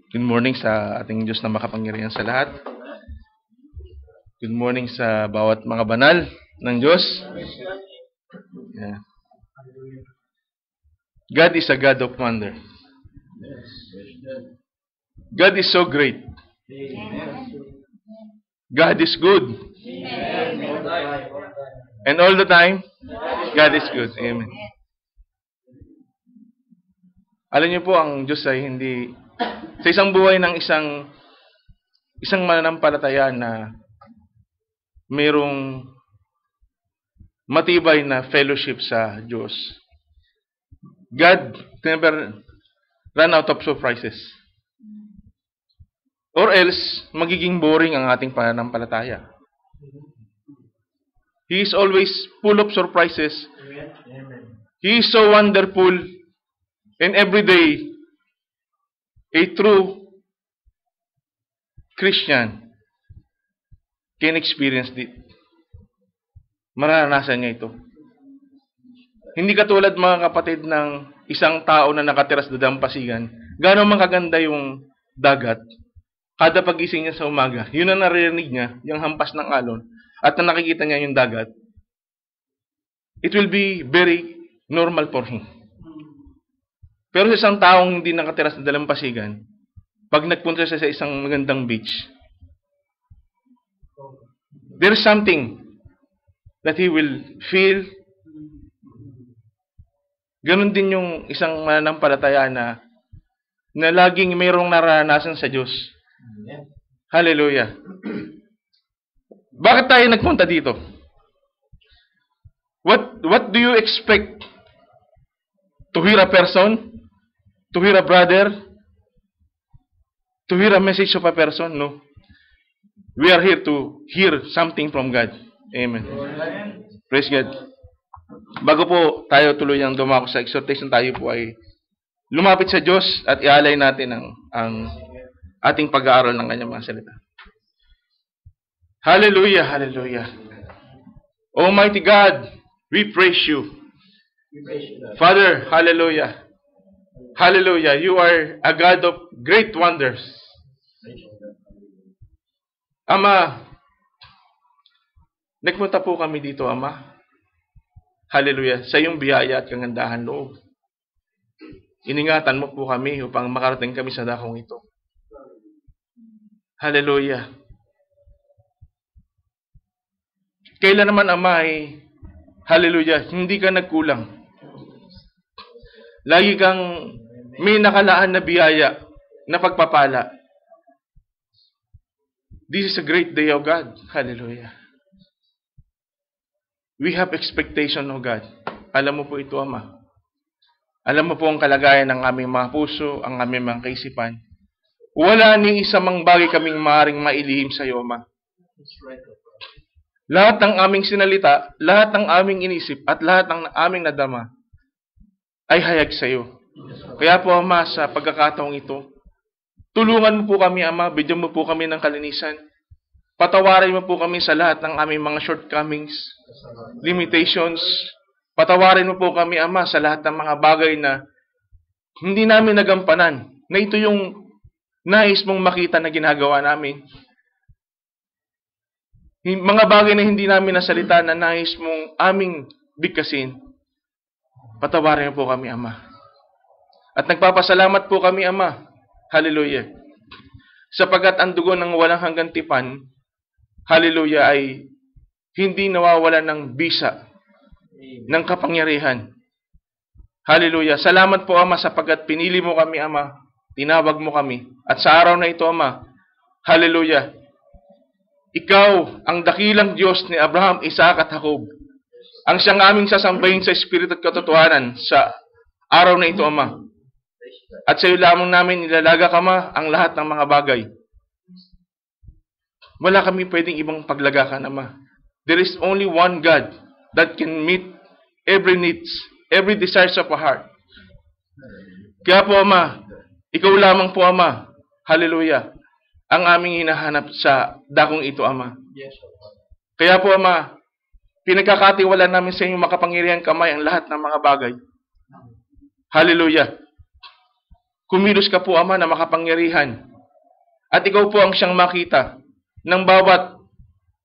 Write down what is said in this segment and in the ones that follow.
Good morning sa ating Diyos na makapangyarihan sa lahat. Good morning sa bawat mga banal ng Diyos. Yeah. God is a God of wonder. God is so great. God is good. And all the time, God is good. Amen. Alam niyo po, ang Diyos ay hindi sa isang buhay ng isang mananampalataya na mayroong matibay na fellowship sa Diyos. God never run out of surprises. Or else, magiging boring ang ating pananampalataya. He is always full of surprises. He is so wonderful. And every day, a true Christian can experience it. Mararanasan niya ito. Hindi katulad mga kapatid ng isang tao na nakatira sa dadampasigan, gano'ng makaganda yung dagat. Kada pagising niya sa umaga, yun ang naririnig niya, yung hampas ng alon, at na nakikita niya yung dagat. It will be very normal for him. Pero sa isang taong hindi nakatira sa dalampasigan, pag nagpunta siya sa isang magandang beach, there's something that he will feel. Ganon din yung isang mananampalataya na laging mayroong naranasan sa Diyos. Hallelujah. Bakit tayo nagpunta dito? What do you expect? To hear a person? To hear a brother? To hear a message of a person? No. We are here to hear something from God. Amen. Praise God. Bago po tayo tuluyang dumako sa exhortation, tayo po ay lumapit sa Diyos at ialay natin ang ating pag-aaral ng kanyang mga salita. Hallelujah, hallelujah. Almighty God, we praise you. Father, hallelujah. Hallelujah. You are a God of great wonders. Ama, nagpunta po kami dito, Ama. Hallelujah. Sa iyong biyaya at kagandahan loob. Iningatan mo po kami upang makarating kami sa dakong ito. Hallelujah. Kailan naman, Ama, ay hallelujah, hindi ka nagkulang. Lagi kang may nakalaan na biyaya, na pagpapala. This is a great day, O God. Hallelujah. We have expectation, O God. Alam mo po ito, Ama. Alam mo po ang kalagayan ng aming mga puso, ang aming mga kaisipan. Wala ni isa mang bagay kaming maaaring mailihim sa iyo, Ama. Lahat ng aming sinalita, lahat ng aming inisip, at lahat ng aming nadama ay hayag sa iyo. Kaya po, Ama, sa pagkakataong ito, tulungan mo po kami, Ama, bigyan mo po kami ng kalinisan. Patawarin mo po kami sa lahat ng aming mga shortcomings, limitations. Patawarin mo po kami, Ama, sa lahat ng mga bagay na hindi namin nagampanan, na ito yung nais mong makita na ginagawa namin. Mga bagay na hindi namin nasalita na nais mong aming bigkasin. Patawarin mo po kami, Ama. At nagpapasalamat po kami, Ama. Hallelujah. Sapagat ang dugo ng walang hanggang tipan, hallelujah, ay hindi nawawala ng bisa, ng kapangyarihan. Hallelujah. Salamat po, Ama, sapagat pinili mo kami, Ama. Tinawag mo kami. At sa araw na ito, Ama, hallelujah, ikaw ang dakilang Diyos ni Abraham, Isaac at Jacob. Ang siyang aming sasambahin sa Espiritu at katotohanan sa araw na ito, Ama. At sa iyo lamang namin nilalagak, Ama, ang lahat ng mga bagay. Wala kami pwedeng ibang paglagakan, Ama. There is only one God that can meet every needs, every desires of our heart. Kaya po, Ama, ikaw lamang po, Ama, hallelujah, ang aming hinahanap sa dakong ito, Ama. Kaya po, Ama, pinagkakatiwala namin sa inyong makapangyarihan kamay ang lahat ng mga bagay. Hallelujah. Kumilos ka po, Ama, na makapangyarihan. At ikaw po ang siyang makita ng bawat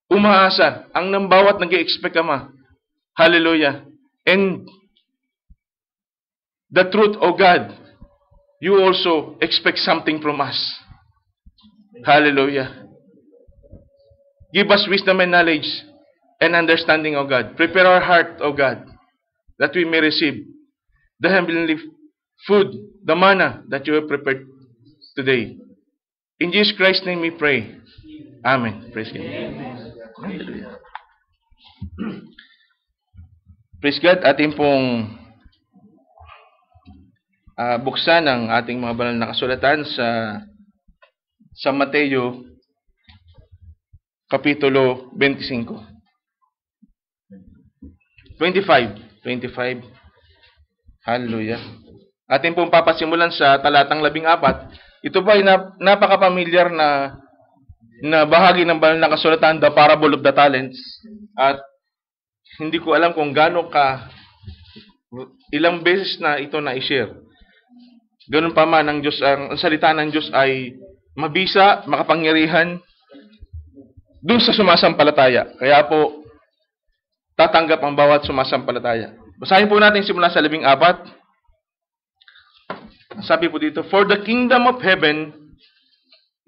umaasa, ang ng bawat nag-i-expect, Ama. Hallelujah. And the truth, O God, you also expect something from us. Hallelujah. Give us wisdom and knowledge and understanding, O God. Prepare our heart, O God, that we may receive the heavenly food, the manna that you have prepared today. In Jesus Christ's name we pray. Amen. Praise God. Hallelujah. Praise God. Ating pong buksan ang ating mga banal na kasulatan sa Mateo Kapitulo 25. 25. Hallelujah. Ating pong papasimulan sa talatang 14. Ito ba ay napaka-familiar na bahagi ng banal na kasulatan, the parable of the talents. At hindi ko alam kung gaano ilang beses na ito na-share. Ganun pa man, ang salita ng Diyos ay mabisa, makapangyarihan dun sa sumasampalataya. Kaya po, tatanggap ang bawat sumasampalataya. Basahin po natin simula sa 14. Sabi po dito, "For the kingdom of heaven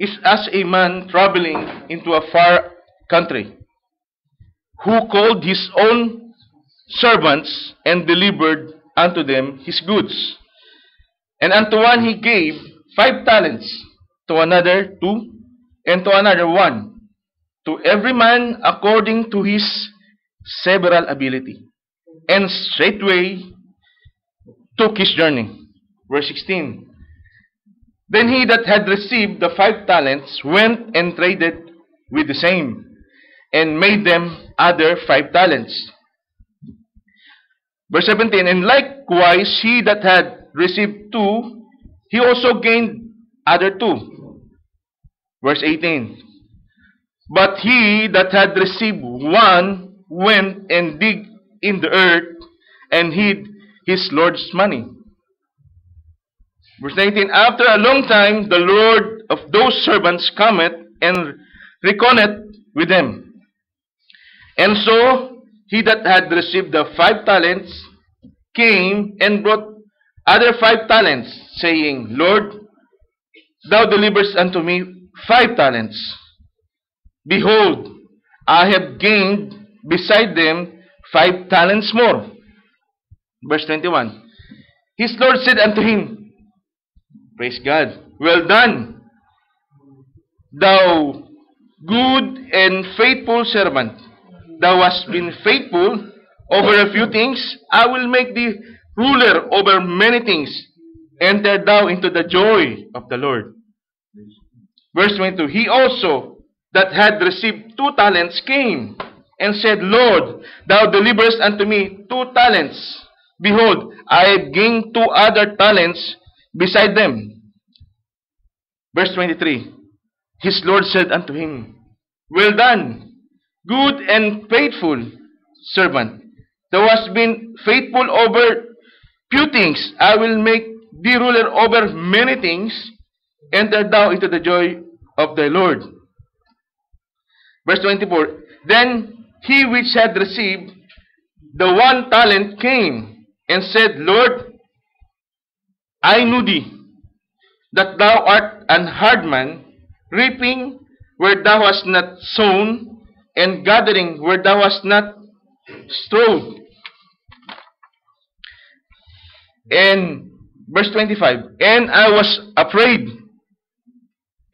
is as a man traveling into a far country, who called his own servants and delivered unto them his goods. And unto one he gave 5 talents, to another 2, and to another 1, to every man according to his several ability. And straightway took his journey." Verse 16. "Then he that had received the 5 talents went and traded with the same, and made them other 5 talents. Verse 17. "And likewise he that had received 2, he also gained other 2. Verse 18. "But he that had received 1 went and digged in the earth, and hid his Lord's money. Verse 19. "After a long time, the Lord of those servants cometh and reckoneth with them. And so he that had received the 5 talents came and brought other 5 talents, saying, Lord, thou deliverest unto me 5 talents. Behold, I have gained beside them 5 talents more." Verse 21. "His Lord said unto him," praise God, "Well done, thou good and faithful servant. Thou hast been faithful over a few things. I will make thee ruler over many things. Enter thou into the joy of the Lord." Verse 22. "He also that had received 2 talents came and said, Lord, thou deliverest unto me 2 talents. Behold, I have gained 2 other talents beside them." Verse 23. "His Lord said unto him, Well done, good and faithful servant. Thou hast been faithful over few things. I will make thee ruler over many things. Enter thou into the joy of thy Lord." Verse 24. "Then he which had received the 1 talent came and said, Lord, I knew thee, that thou art an hard man, reaping where thou hast not sown, and gathering where thou hast not strawed." And verse 25. "And I was afraid,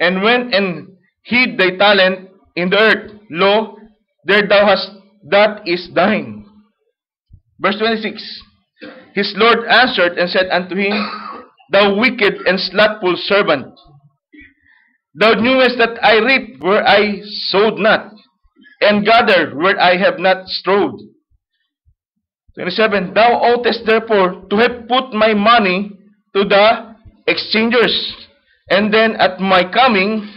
and went and hid thy talent in the earth. Lo, there thou hast, that is thine." Verse 26. "His Lord answered and said unto him, Thou wicked and slothful servant, thou knewest that I reap where I sowed not, and gathered where I have not strawed. 27. "Thou oughtest therefore to have put my money to the exchangers, and then at my coming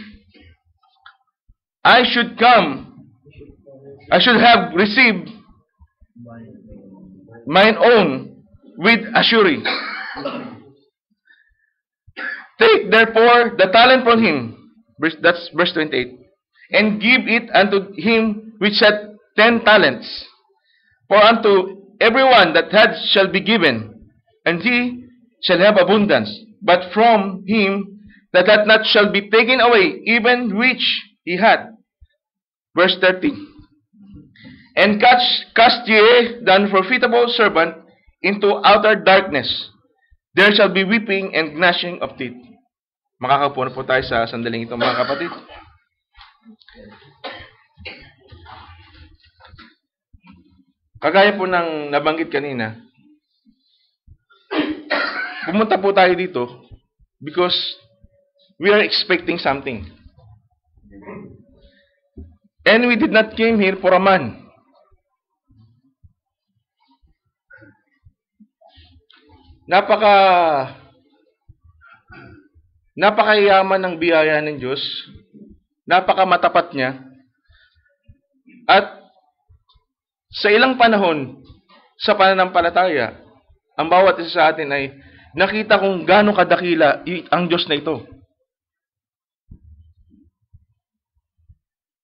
I should have received mine own with assurity." Take therefore the talent from him, that's verse 28, and give it unto him which had 10 talents. For unto everyone that hath shall be given, and he shall have abundance. But from him that hath not shall be taken away, even which he had. Verse 30. And cast ye the unprofitable servant into outer darkness. There shall be weeping and gnashing of teeth. Makakaupo na po tayo sa sandaling ito, mga kapatid. Kagaya po ng nabanggit kanina, pumunta po tayo dito because we are expecting something. And we did not came here for a man. Napakayaman ng biyaya ng Diyos. Napakamatapat niya. At sa ilang panahon, sa pananampalataya, ang bawat isa sa atin ay nakita kung gaano kadakila ang Diyos na ito.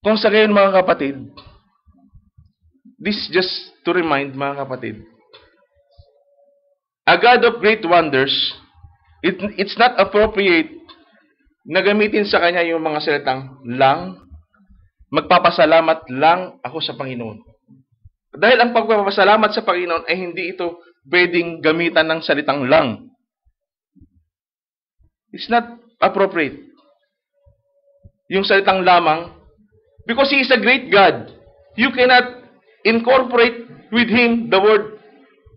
Kung sa gayon, mga kapatid, this just to remind, mga kapatid, a God of great wonders, it's not appropriate na gamitin sa Kanya yung mga salitang lang, magpapasalamat lang ako sa Panginoon. Dahil ang pagpapasalamat sa Panginoon ay hindi ito pwedeng gamitan ng salitang lang. It's not appropriate. Yung salitang lamang, because He is a great God, you cannot incorporate with Him the word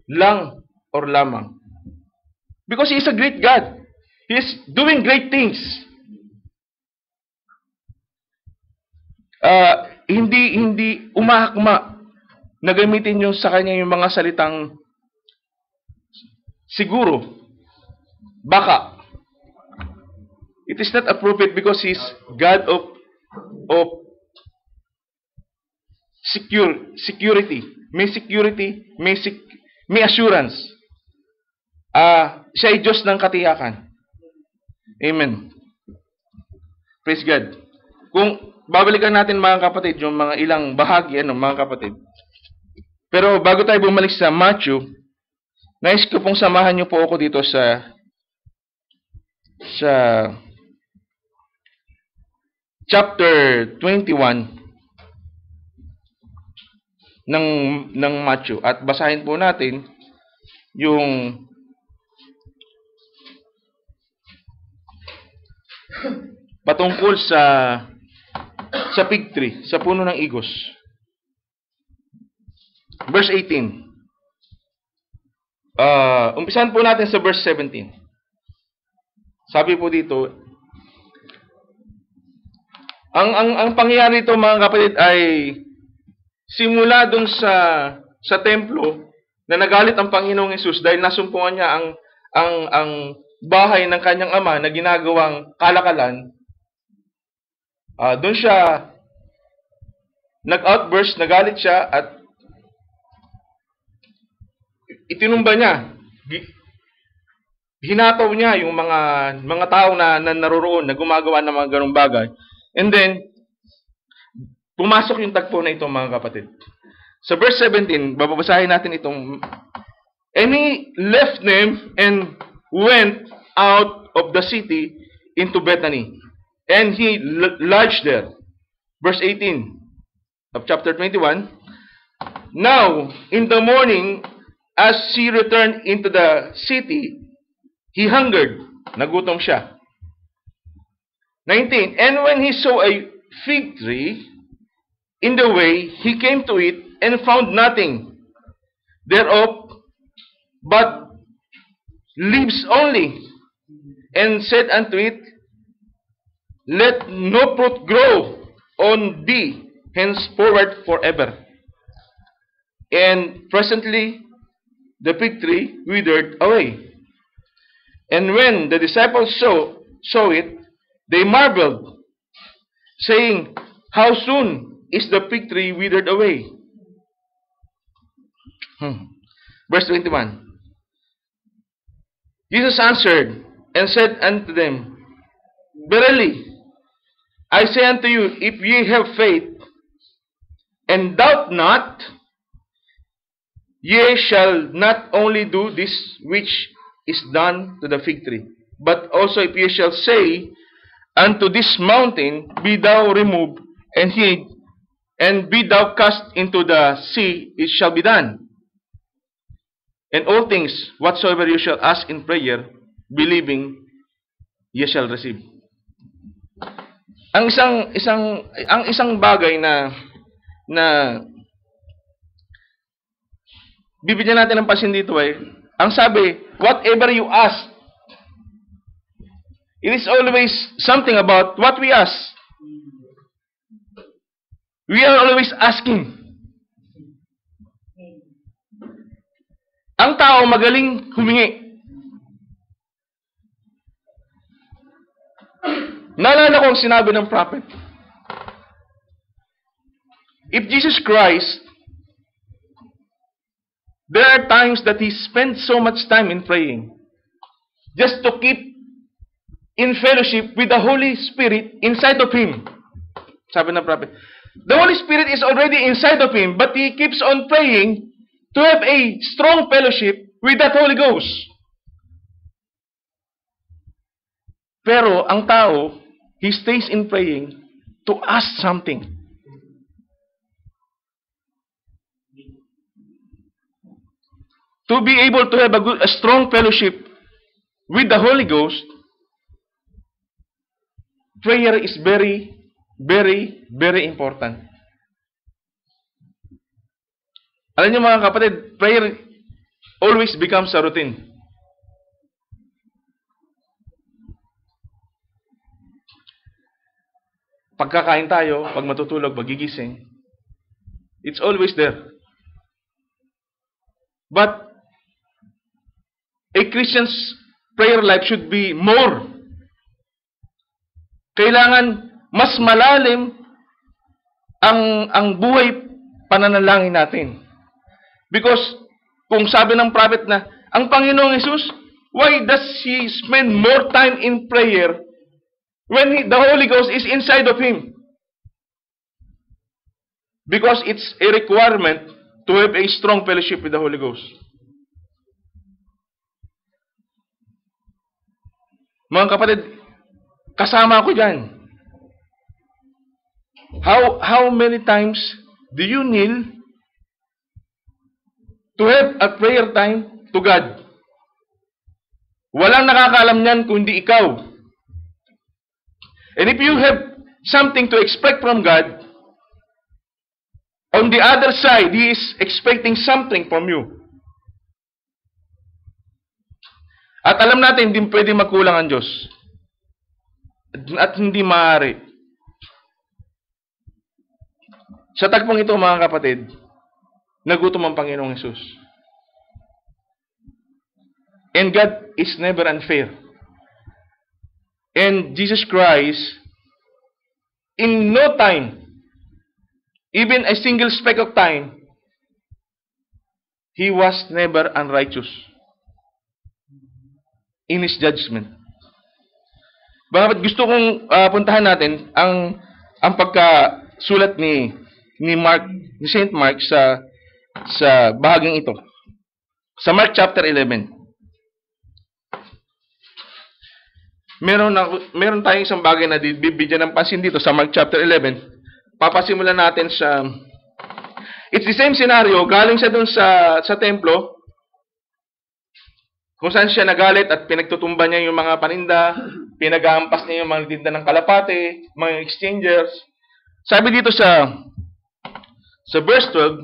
lang or lamang. Because He is a great God. He is doing great things. Hindi umahakma na gamitin nyo sa Kanya yung mga salitang siguro, baka. It is not appropriate because He is God of security. May security, may assurance. Siya ay Diyos ng katiyakan. Amen. Praise God. Kung babalikan natin, mga kapatid, yung mga ilang bahagi, mga kapatid. Pero bago tayo bumalik sa Matthew, nais ko pong samahan niyo po ako dito sa chapter 21 ng Matthew. At basahin po natin yung patungkol sa fig tree, sa puno ng igos. Verse 18. Umpisahan po natin sa verse 17. Sabi po dito, ang pangyayari dito, mga kapatid, ay simula dun sa templo na nagalit ang Panginoong Hesus dahil nasumpungan niya ang bahay ng kanyang ama na ginagawang kalakalan. Doon siya nag-outburst, nagalit siya at itinumba niya. Hinataw niya yung mga tao na naroroon na gumagawa ng mga ganong bagay. And then, pumasok yung tagpo na ito, mga kapatid. Sa verse 17, babasahin natin itong, and he left them and went out of the city into Bethany. And he lodged there. Verse 18 of chapter 21. Now, in the morning, as he returned into the city, he hungered. Nagutom siya. 19. And when he saw a fig tree in the way, he came to it and found nothing thereof but leaves only, and said unto it, let no fruit grow on thee henceforward forever. And presently the fig tree withered away. And when the disciples saw it, they marveled, saying, how soon is the fig tree withered away? Verse 21. Jesus answered and said unto them, Verily, I say unto you, if ye have faith, and doubt not, ye shall not only do this which is done to the fig tree, but also if ye shall say unto this mountain, Be thou removed, and hid, and be thou cast into the sea, it shall be done. And all things whatsoever you shall ask in prayer, believing, ye shall receive. Ang isang bagay na bibigyan natin ng pansin dito ang sabi, whatever you ask, it is always something about what we ask. We are always asking. Ang tao magaling humingi. Naalala ko ang sinabi ng prophet. If Jesus Christ, there are times that He spent so much time in praying just to keep in fellowship with the Holy Spirit inside of Him. Sabi ng prophet, the Holy Spirit is already inside of Him, but He keeps on praying to have a strong fellowship with that Holy Ghost. Pero ang tao, he stays in praying to ask something. To be able to have a strong fellowship with the Holy Ghost, prayer is very, very, very important. Alam niyo mga kapatid, prayer always becomes a routine. Pagkakain tayo, pag matutulog, magigising, it's always there. But a Christian's prayer life should be more. Kailangan mas malalim ang buhay pananalangin natin. Because kung sabi ng prophet na ang Panginoong Jesus, why does He spend more time in prayer when the Holy Ghost is inside of Him? Because it's a requirement to have a strong fellowship with the Holy Ghost. Mga kapatid, kasama ako dyan. How many times do you kneel to have a prayer time to God? Walang nakakaalam niyan kundi ikaw. And if you have something to expect from God, on the other side, He is expecting something from you. At alam natin, hindi pwede magkulang ang Diyos. At hindi maaari. Sa tagpong ito, mga kapatid, nagutom ang Panginoong Hesus. And God is never unfair. And Jesus Christ, in no time, even a single speck of time, He was never unrighteous in His judgment. Bakit gusto kong puntahan natin ang pagkasulat ni Saint Mark sa bahaging ito. Sa Mark chapter 11. Meron tayong isang bagay na bibigyan ng pansin dito sa Mark chapter 11. Papasimulan natin sa it's the same scenario, galing siya dun sa templo kung saan siya nagalit at pinagtutumba niya yung mga paninda, pinag-aampas niya yung mga tinda ng kalapate, mga exchangers. Sabi dito sa verse 12,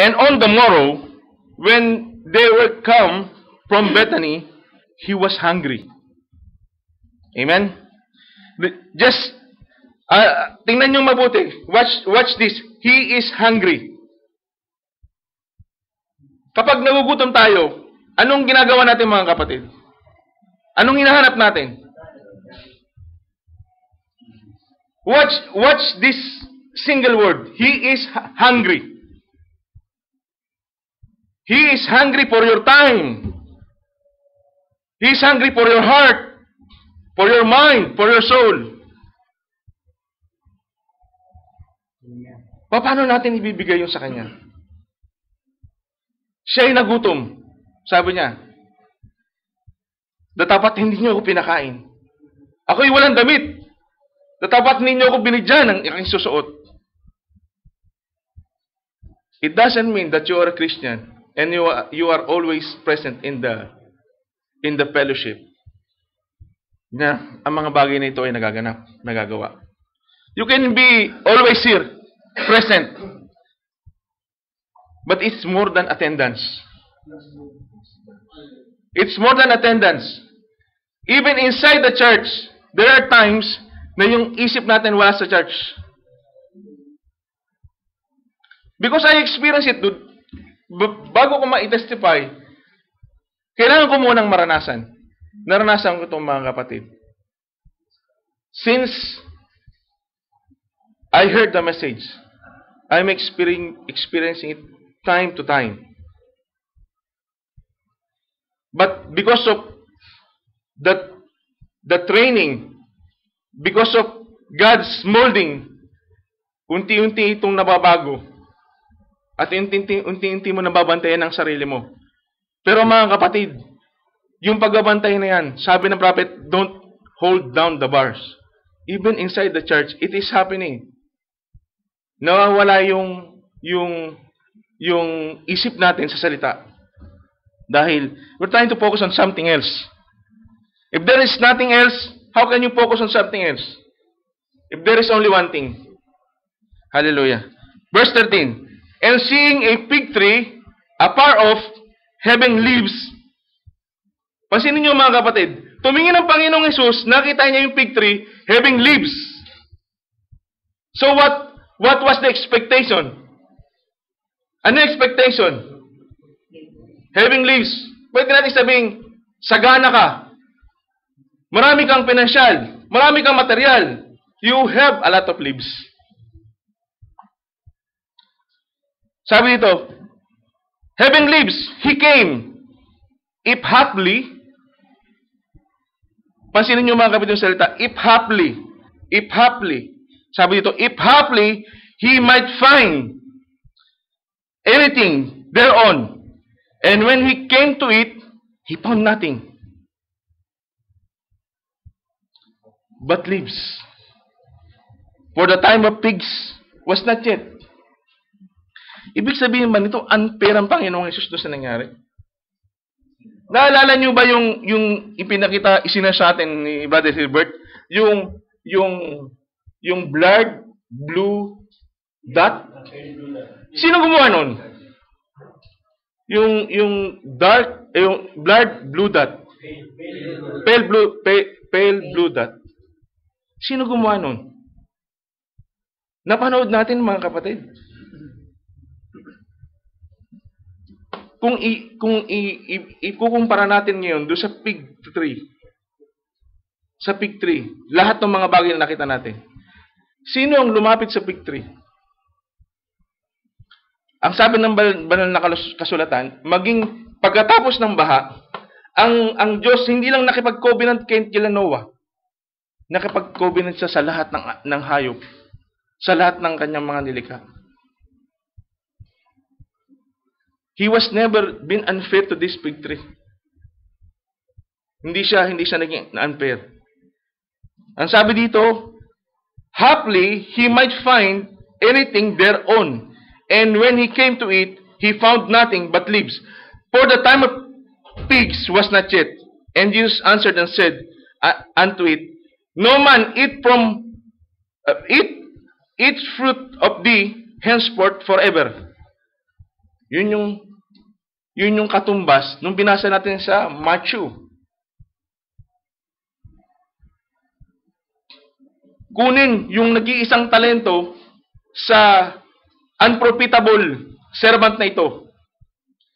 and on the morrow, when they were come from Bethany, He was hungry. Amen? Just, tingnan nyo mabuti. Watch this. He is hungry. Kapag nagugutom tayo, anong ginagawa natin mga kapatid? Anong hinahanap natin? Watch this single word. He is hungry. He is hungry for your time. He is hungry for your heart, for your mind, for your soul. Paano natin ibibigay yun sa Kanya? Siya ay nagutom. Sabi niya, dapat hindi niyo ako pinakain. Ako'y walang damit. Dapat hindi niyo ako binigyan ng aking susuot. It doesn't mean that you are a Christian and you are always present in the fellowship. Na ang mga bagay na ito ay nagagawa. You can be always here, present. But it's more than attendance. It's more than attendance. Even inside the church, there are times na yung isip natin wala sa church. Because I experienced it, dude. Bago ko ma-testify, kailangan ko munang maranasan. Naranasan ko itong mga kapatid. Since I heard the message, I'm experiencing it time to time. But because of the training, because of God's molding, unti-unti itong nababago. At unti-unti mo nababantayan ang sarili mo. Pero mga kapatid, yung pagbabantayan na yan, sabi ng prophet, don't hold down the bars. Even inside the church, it is happening. Nawawala yung isip natin sa salita. Dahil we're trying to focus on something else. If there is nothing else, how can you focus on something else? If there is only one thing. Hallelujah. Verse 13. And seeing a fig tree afar off, having leaves. Pansinin niyo mga kapatid, tumingin ang Panginoong Hesus, nakita niya yung fig tree having leaves. So what was the expectation? Ano yung expectation? Having leaves. Pwede natin sabihin, sagana ka. Marami kang pinansyal. Marami kang material. You have a lot of leaves. Sabi dito, having leaves, he came. If haply, pansinin niyo mga kapatid yung salita, if haply, sabi dito, if haply, he might find anything thereon. And when he came to it, he found nothing but leaves. For the time of pigs was not yet. Ibig sabihin ba nito, unfair ang Panginoong Hesus doon sa nangyari? Naalala niyo ba yung ipinakita, isinasa atin ni Brother Hilbert? Yung blurred blue dot? Sino gumawa nun? Yung dark, yung blurred blue dot. Pale blue dot. Sino gumawa nun? Napanood natin mga kapatid. Kung ikukumpara natin ngayon doon sa fig tree, lahat ng mga bagay na nakita natin, sino ang lumapit sa fig tree? Ang sabi ng banal na kasulatan, maging pagkatapos ng baha, ang Diyos hindi lang nakipag-covenant kila Noah, nakipag-covenant siya sa lahat ng hayop, sa lahat ng kanyang mga nilikha. He was never been unfair to this fig tree. Hindi siya naging unfair. Ang sabi dito, haply he might find anything thereon, and when he came to it, he found nothing but leaves. For the time of pigs was not yet. And Jesus answered and said unto it, no man eat fruit of thee henceforth forever. Yun yung katumbas nung binasa natin sa Matthew. Kunin yung nag-iisang talento sa unprofitable servant na ito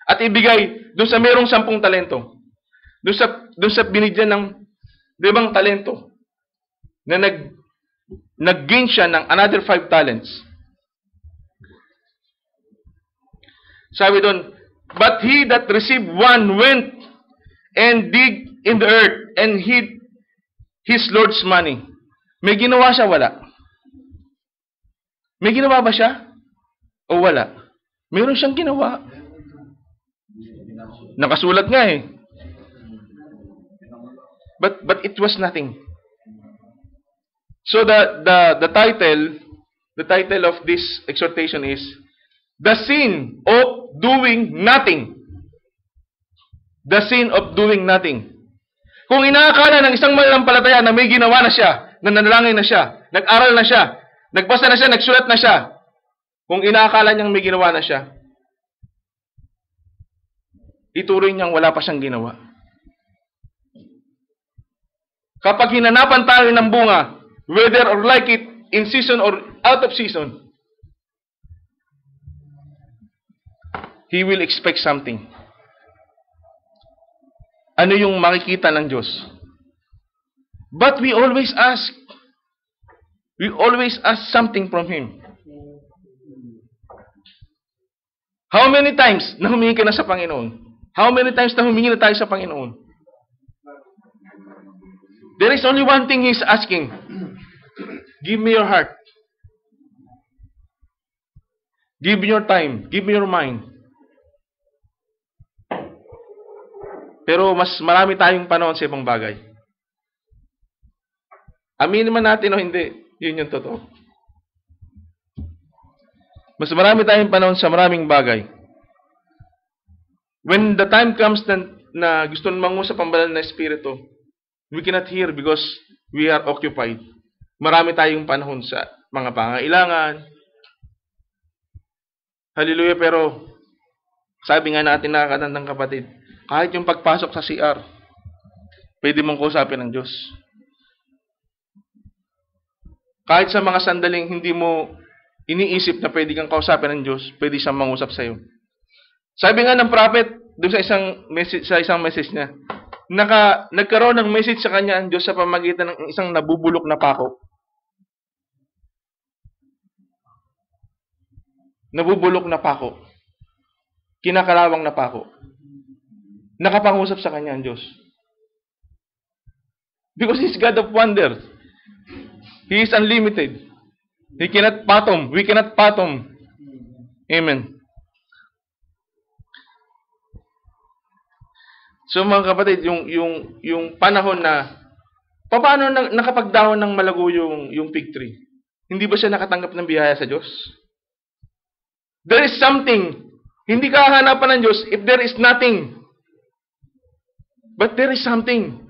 at ibigay doon sa merong 10 talento. Doon sa binigyan ng 5 talento na nag-gain siya ng another 5 talents. Sabi doon, But he that received one went and dig in the earth and hid his Lord's money. May ginawa siya, wala? May ginawa ba siya? O wala? Meron siyang ginawa. Nakasulat nga eh. But it was nothing. So the title of this exhortation is The Sin of Doing Nothing. The sin of doing nothing. Kung inaakala ng isang mananampalataya na may ginawa na siya, nananalangin na siya, nag-aral na siya, nagbasa na siya, nagsulat na siya, kung inaakala niyang may ginawa na siya, ituloy niyang wala pa siyang ginawa. Kapag hinanapan tayo ng bunga, whether or like it, in season or out of season, He will expect something. Ano yung makikita ng Diyos? But we always ask. We always ask something from Him. How many times na humingi ka na sa Panginoon? How many times na humingi na tayo sa Panginoon? There is only one thing He's asking. Give me your heart. Give me your time. Give me your mind. Pero mas marami tayong panahon sa ibang bagay. Aminin man natin o hindi, yun yung totoo. Mas marami tayong panahon sa maraming bagay. When the time comes na gusto mangusap ang banal na Espiritu, we cannot hear because we are occupied. Marami tayong panahon sa mga pangailangan. Hallelujah, pero sabi nga natin nakakatandang kapatid, kahit yung pagpasok sa CR, pwede mong kausapin ng Diyos. Kahit sa mga sandaling hindi mo iniisip na pwede kang kausapin ng Diyos, pwede siyang mangusap sa iyo. Sabi nga ng prophet, doon sa isang message niya, nagkaroon ng message sa kanya ang Diyos sa pamagitan ng isang nabubulok na pako. Nabubulok na pako. Kinakalawang na pako. Nakapangusap sa kanya ang Diyos. Because He's God of wonder. He is unlimited. He cannot fathom. We cannot fathom. Amen. So mga kapatid, yung panahon na paano nakapagdahon ng malago yung fig tree? Hindi ba siya nakatanggap ng biyaya sa Diyos? There is something. Hindi ka hahanapan ng Diyos if there is nothing. But there is something.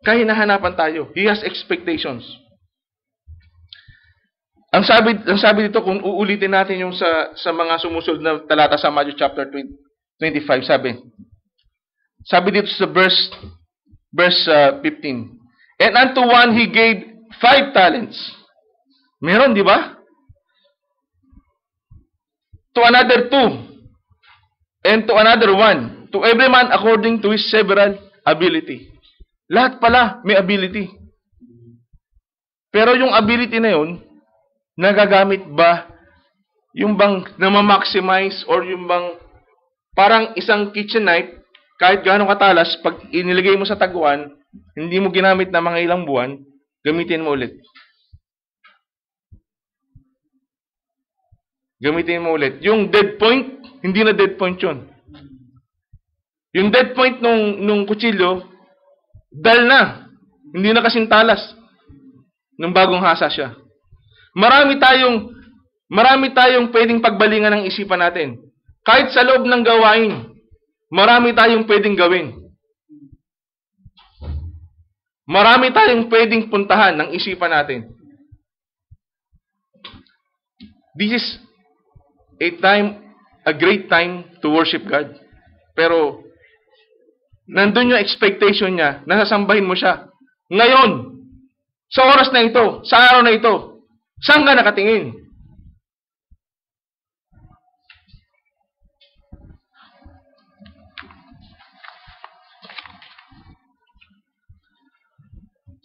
Kaya hahanapan tayo. He has expectations. Ang sabi dito, kung uulitin natin yung sa mga sumusunod na talata sa Matthew chapter 25, sabi dito sa verse 15. And unto one he gave 5 talents. Meron, di ba? To another 2. And to another 1. To every man according to his several ability. Lahat pala may ability. Pero yung ability na yun, nagagamit ba yung bang na-maximize or yung bang parang isang kitchen knife, kahit gaano katalas, pag inilagay mo sa taguan, hindi mo ginamit na mga ilang buwan, gamitin mo ulit. Gamitin mo ulit. Yung dead point, hindi na dead point yun. Yung dead point nung kutsilyo, dal na. Hindi na kasing talas nung bagong hasa siya. Marami tayong pwedeng pagbalingan ng isipan natin. Kahit sa loob ng gawain, marami tayong pwedeng gawin. Marami tayong pwedeng puntahan ng isipan natin. This is a great time to worship God. Pero nandun yung expectation niya, nasasambahin mo siya. Ngayon, sa oras na ito, sa araw na ito, saan ka nakatingin?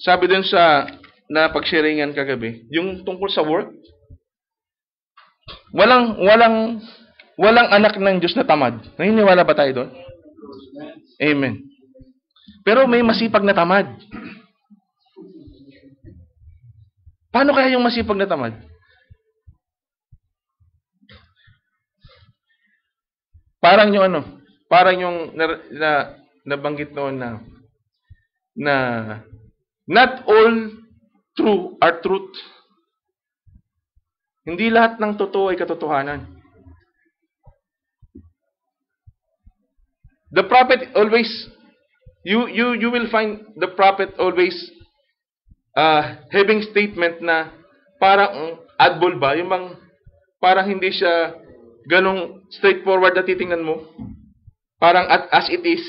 Sabi dun sa napag-sharingan kagabi, yung tungkol sa work, walang walang anak ng Diyos na tamad. Naniniwala ba tayo doon? Amen. Pero may masipag na tamad. Paano kaya yung masipag na tamad? Parang yung parang yung nabanggit noon na not all true are truth. Hindi lahat ng totoo ay katotohanan. The prophet always, you will find the prophet always having statement na parang adbol ba? Yung parang hindi siya ganong straightforward na titingnan mo. Parang as it is.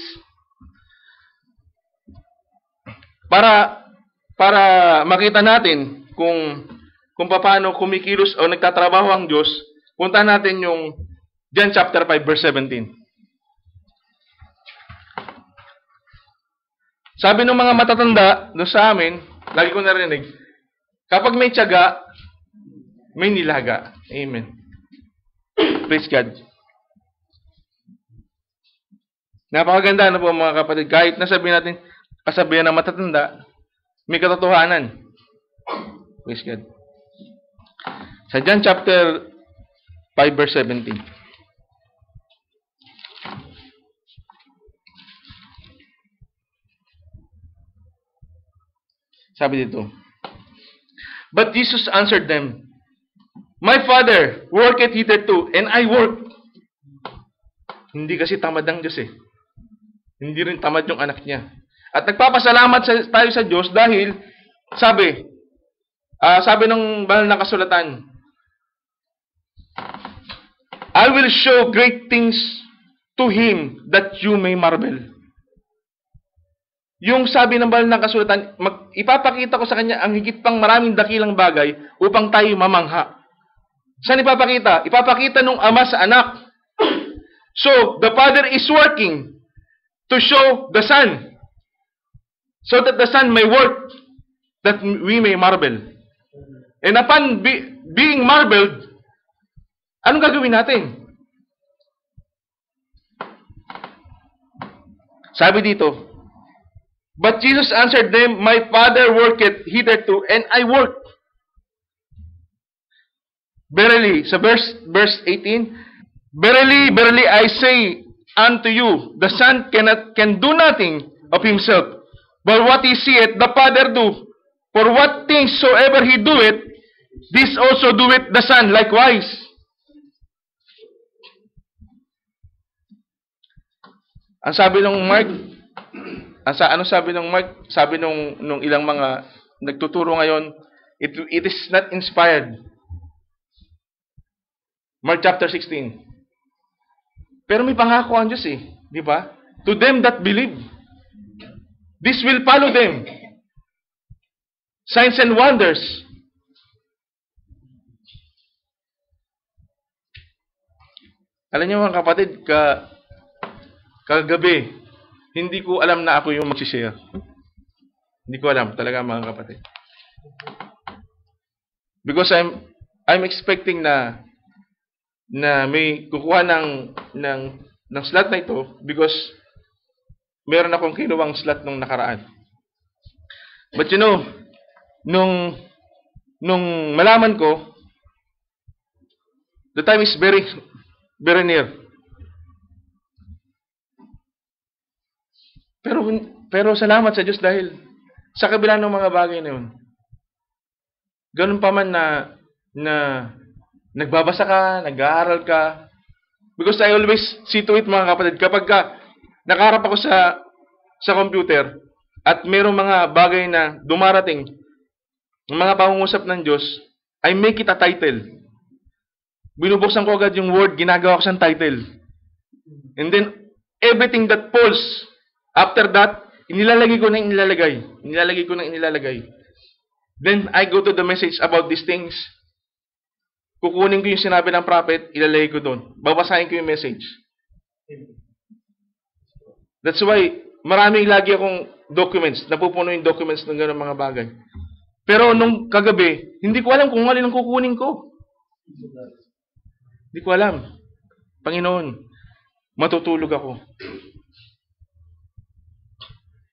Para makita natin kung paano kumikilos o nagtatrabaho ang Diyos, punta natin yung John chapter 5 verse 17. Sabi ng mga matatanda doon sa amin, lagi ko narinig, kapag may tiyaga, may nilaga. Amen. Praise God. Napakaganda na po mga kapatid. Kahit nasabihin natin, kasabihan ng matatanda, may katotohanan. Praise God. Sa John chapter 5 verse 17. Sabi dito, but Jesus answered them, my Father worketh hitherto, and I work. Hindi kasi tamad ang Diyos eh. Hindi rin tamad yung anak niya. At nagpapasalamat tayo sa Diyos dahil, sabi ng banal na kasulatan, I will show great things to him that you may marvel. Yung sabi ng banal na kasulatan, ipapakita ko sa kanya ang higit pang maraming dakilang bagay upang tayo mamangha. Saan ipapakita? Ipapakita nung ama sa anak. So, the Father is working to show the Son, so that the Son may work, that we may marvel. And upon being marveled, anong gagawin natin? Sabi dito, but Jesus answered them, my Father worketh hitherto, and I work. Verily, sa verse 18, verily, verily, I say unto you, the Son can do nothing of himself, but what he seeth the Father do. For what things soever he doeth, this also doeth the Son likewise. Ang sabi ng Mark, sabi ng Mark? Sabi nung ilang mga nagtuturo ngayon, it is not inspired. Mark chapter 16. Pero may pangako ang Diyos eh. Di ba? To them that believe, this will follow them. Signs and wonders. Alam niyo mga kapatid, kagabi, hindi ko alam na ako yung mag-share. Hindi ko alam talaga mga kapatid. Because I'm expecting na may kukuha ng slot na ito because meron akong kinuwang slot nung nakaraan. But you know, nung malaman ko, the time is very, very near. Pero salamat sa Diyos dahil sa kabila ng mga bagay na yun, ganun pa man na nagbabasa ka, nag-aaral ka. Because I always see to it mga kapatid, kapag nakaharap ako sa computer at mayroong mga bagay na dumarating, mga pangungusap ng Diyos, I make it a title. Binubuksan ko agad yung word, ginagawa ko siyang title. And then, everything that falls after that, inilalagay ko na inilalagay. Inilalagay ko na inilalagay. Then, I go to the message about these things. Kukunin ko yung sinabi ng prophet, ilalagay ko doon. Babasahin ko yung message. That's why, maraming lagi akong documents. Napupuno yung documents ng gano'ng mga bagay. Pero nung kagabi, hindi ko alam kung alin ang kukunin ko. Hindi ko alam. Panginoon, matutulog ako.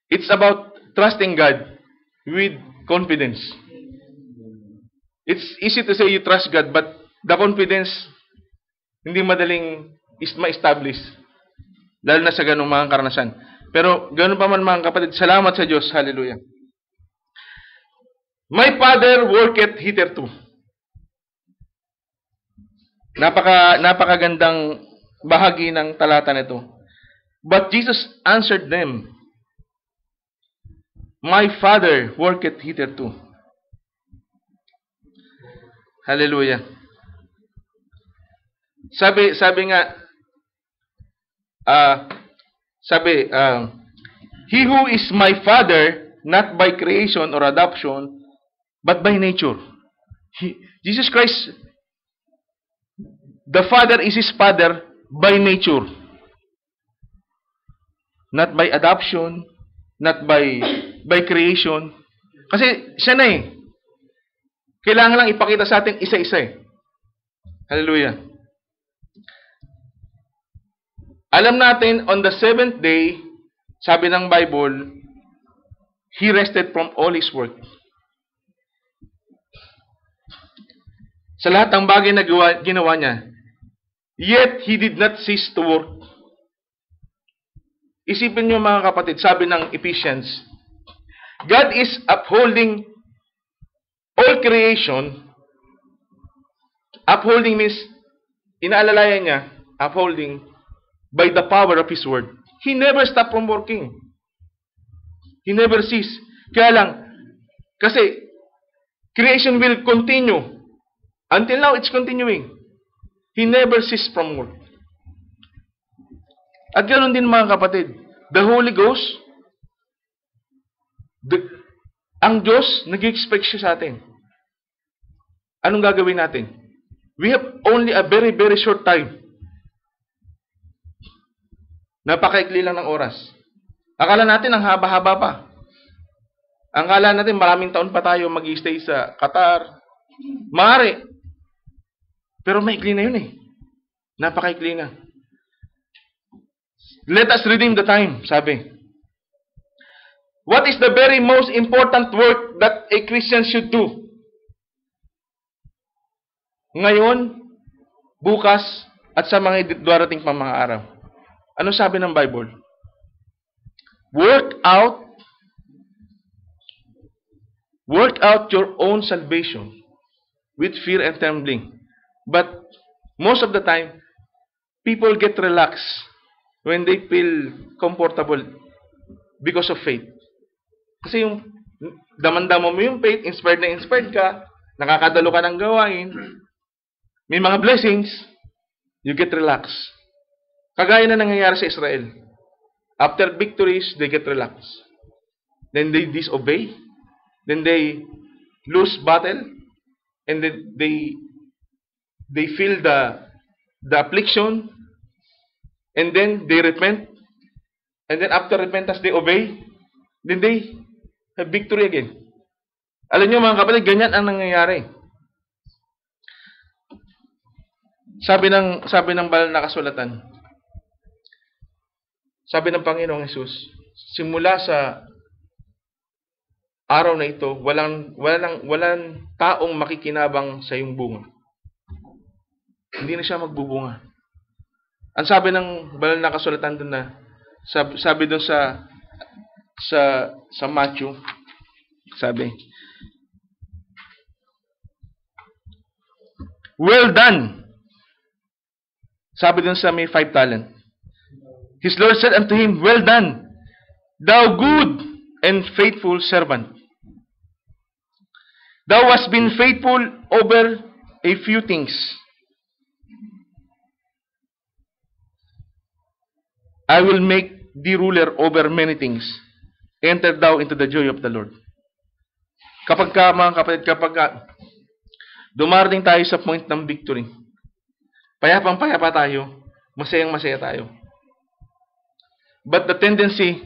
It's about trusting God with confidence. It's easy to say you trust God, but the confidence, hindi madaling ma-establish. Lalo na sa ganung mga karanasan. Pero ganun pa man mga kapatid, salamat sa Diyos. Hallelujah. My Father worketh hitherto. Napakagandang bahagi ng talata nito. But Jesus answered them, My Father worketh hitherto. Hallelujah. Sabi nga, He who is my Father, not by creation or adoption, but by nature. Jesus Christ, the Father is His Father by nature. Not by adoption, not by creation. Kasi siya na eh. Kailangan lang ipakita sa atin isa-isa eh. Hallelujah. Alam natin, on the seventh day, sabi ng Bible, He rested from all His work. Sa lahat ng bagay na ginawa niya, yet He did not cease to work. Isipin niyo mga kapatid, sabi ng Ephesians, God is upholding all creation. Upholding means, inaalalayan niya, upholding by the power of His word. He never stopped from working. He never ceased. Kaya lang, kasi creation will continue. Until now, it's continuing. He never ceased from work. At ganoon din mga kapatid, the Holy Ghost, ang Diyos, nag-expect siya sa atin. Anong gagawin natin? We have only a very, very short time. Napakaikli lang ng oras. Akala natin ang haba-haba pa. Akala natin maraming taon pa tayo mag-stay sa Qatar. Maaari. Pero maikli na yun eh. Napakaikli na. Let us redeem the time, sabi. What is the very most important work that a Christian should do? Ngayon, bukas, at sa mga darating pa mga araw. Ano sabi ng Bible? Work out your own salvation with fear and trembling. But most of the time, people get relaxed when they feel comfortable because of faith. Kasi yung damandamo mo yung faith, inspired na inspired ka, nakakadalo ka ng gawain, may mga blessings, you get relaxed. Kagaya na nangyayari sa Israel. After victories, they get relaxed. Then they disobey. Then they lose battle. And then they feel the affliction. And then they repent. And then after repentance, they obey. Then they have victory again. Alam niyo mga kapatid, ganyan ang nangyayari. Sabi ng banal na kasulatan, sabi ng Panginoong Hesus, simula sa araw na ito, walang taong makikinabang sa iyong bunga. Hindi na siya magbubunga. Ang sabi ng banal na kasulatan doon na, sabi doon sa Matthew, sabi, well done. Sabi doon sa may 5 talent. His Lord said unto him, well done, thou good and faithful servant. Thou hast been faithful over a few things. I will make thee ruler over many things. Enter thou into the joy of the Lord. Kapag mga kapatid, dumarating tayo sa point ng victory, payapang-payapa tayo, masayang-masaya tayo. But the tendency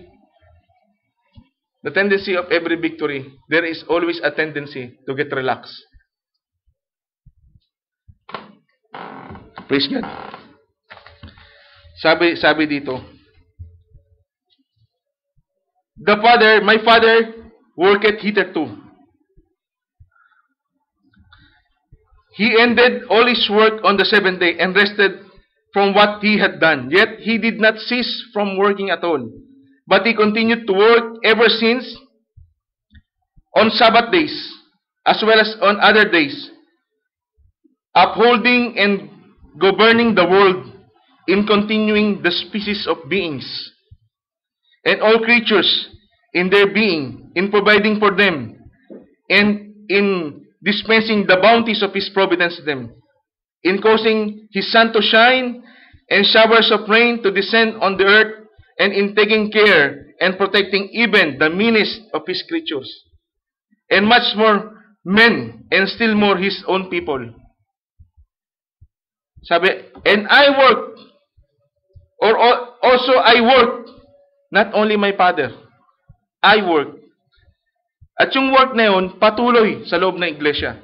of every victory, there is always a tendency to get relaxed. Praise God. Sabi dito, my father worketh hitherto. He ended all his work on the seventh day and rested from what he had done. Yet he did not cease from working at all, but he continued to work ever since on Sabbath days, as well as on other days, upholding and governing the world, in continuing the species of beings, and all creatures in their being, in providing for them, and in dispensing the bounties of His providence to them, in causing His sun to shine, and showers of rain to descend on the earth, and in taking care and protecting even the meanest of His creatures, and much more men, and still more His own people. Sabi, and I work, or also I work, not only my Father, I work. At yung work na yun, patuloy sa loob ng iglesia.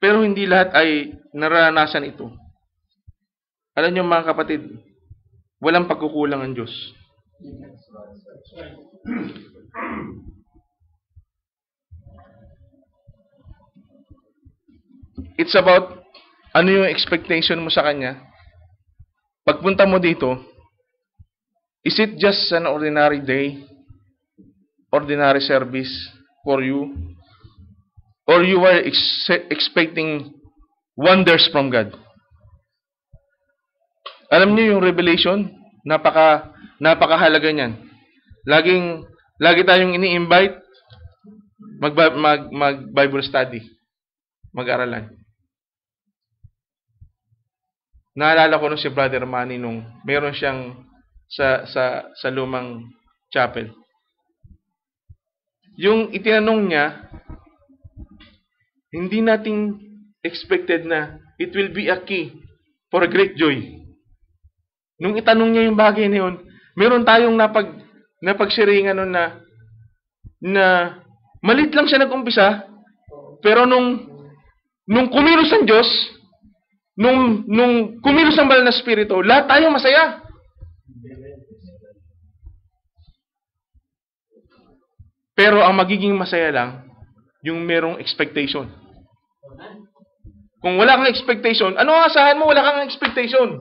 Pero hindi lahat ay naranasan ito. Alam niyo mga kapatid, walang pagkukulang ang Diyos. It's about ano yung expectation mo sa Kanya. Pagpunta mo dito, is it just an ordinary day, ordinary service for you? Or you are expecting wonders from God? Alam niyo yung revelation, napakahalaga niyan. Lagi tayong ini-invite mag Bible study, mag-aralan. Naalala ko nung si Brother Manny nung meron siyang sa lumang chapel. Yung itinanong niya, hindi natin expected na it will be a key for a great joy. Nung itanong niya yung bagay na yun, meron tayong napagsiringan nun na malit lang siya nag-umpisa, pero nung kumilos ang Diyos, nung kumilos ang banal na Espiritu, lahat tayo masaya. Pero ang magiging masaya lang, yung merong expectation. Kung wala kang expectation, ano ang asahan mo? Wala kang expectation.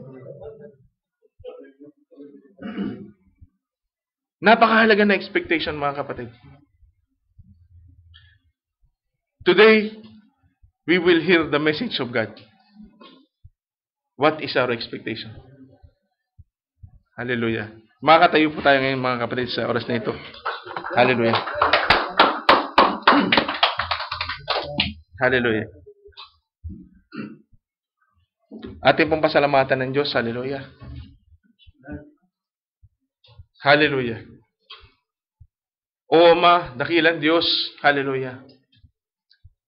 Napakahalaga na expectation, mga kapatid. Today, we will hear the message of God. What is our expectation? Hallelujah. Makakatayo po tayo ngayon, mga kapatid, sa oras na ito. Hallelujah. Hallelujah. Ating pong pasalamatan ng Diyos. Hallelujah. Hallelujah. O Ama, dakilang Diyos. Hallelujah.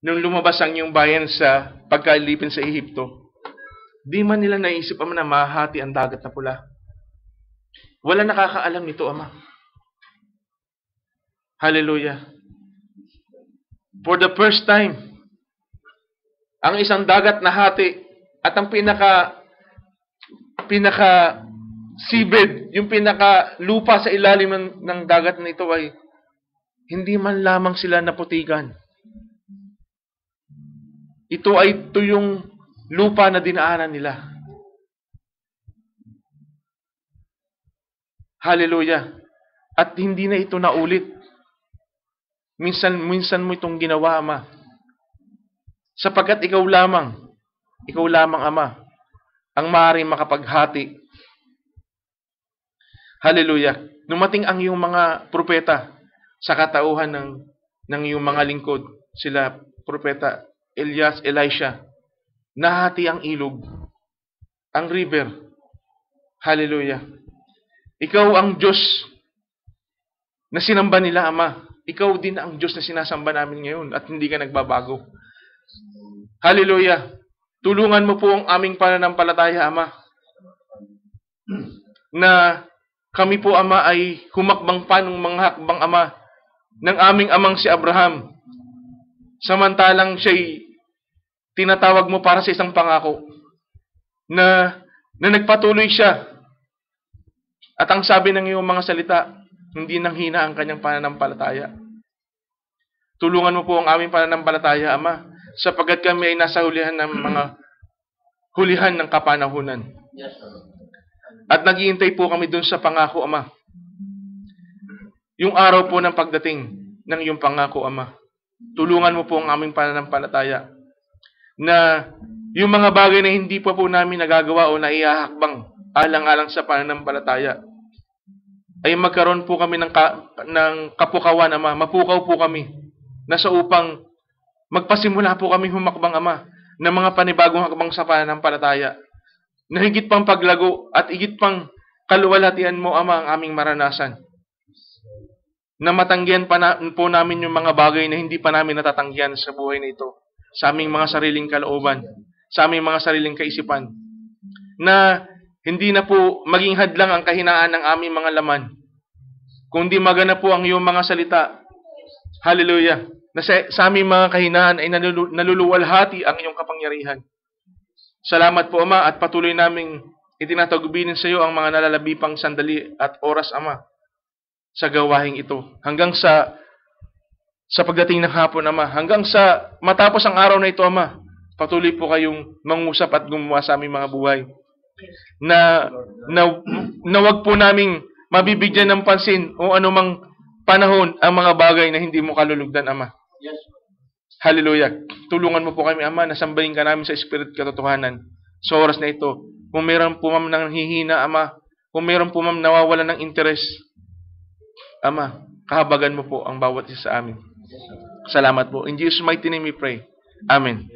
Nung lumabas ang iyong bayan sa pagkalipin sa Ehipto, di man nila naisip, Ama, na mahati ang dagat na pula. Wala nakakaalam nito, Ama. Hallelujah. For the first time, ang isang dagat na hati at ang pinaka seabed, yung pinaka lupa sa ilalim ng dagat na ito ay hindi man lamang sila naputikan. Ito yung lupa na dinaanan nila. Hallelujah. At hindi na ito naulit. Minsan mo itong ginawa, Ama. Sapagkat ikaw lamang, Ama, ang maaaring makapaghati. Hallelujah. Numating ang iyong mga propeta sa katauhan ng iyong mga lingkod, sila propeta Elias, Elisha, nahati ang ilog, ang river. Hallelujah. Ikaw ang Diyos na sinamba nila, Ama. Ikaw din ang Diyos na sinasamba namin ngayon at hindi ka nagbabago. Hallelujah. Tulungan mo po ang aming pananampalataya, Ama, na kami po, Ama, ay humakbang pa ng mga hakbang, Ama, ng aming amang si Abraham. Samantalang siya'y tinatawag mo para sa isang pangako na nagpatuloy siya. At ang sabi ng iyong mga salita, hindi nanghina ang kanyang pananampalataya. Tulungan mo po ang aming pananampalataya, Ama, sapagkat kami ay nasa hulihan ng kapanahunan. At naghihintay po kami dun sa pangako, Ama. Yung araw po ng pagdating ng iyong pangako, Ama. Tulungan mo po ang aming pananampalataya na yung mga bagay na hindi pa po namin nagagawa o naihahakbang alang-alang sa pananampalataya ay magkaroon po kami ng kapukawan, Ama. Mapukaw po kami na sa upang magpasimula po kami humakbang, Ama, ng mga panibagong hakbang sa pananampalataya na higit pang paglago at higit pang kaluwalhatian mo, Ama, ang aming maranasan. Na matanggihan po namin yung mga bagay na hindi pa namin natatanggihan sa buhay na ito, sa aming mga sariling kalooban, sa aming mga sariling kaisipan, na hindi na po maging hadlang ang kahinaan ng aming mga laman, kundi magana po ang iyong mga salita. Hallelujah! Na sa aming mga kahinaan ay naluluwalhati ang iyong kapangyarihan. Salamat po, Ama, at patuloy naming itinatagubilin sa iyo ang mga nalalabipang sandali at oras, Ama, sa gawaing ito. Hanggang sa pagdating ng hapon, Ama. Hanggang sa matapos ang araw na ito, Ama. Patuloy po kayong mangusap at gumawa sa aming mga buhay. Na wag po naming mabibigyan ng pansin o anumang panahon ang mga bagay na hindi mo kalulugdan, Ama. Hallelujah. Tulungan mo po kami, Ama, na sambahin ka namin sa Spirit katotohanan sa oras na ito. Kung meron po, Ma'am, nang hihina, Ama. Kung meron po, Ma'am, nawawalan ng interest, Ama, kahabagan mo po ang bawat isa sa amin. Salamat po. In Jesus' mighty name we pray. Amen.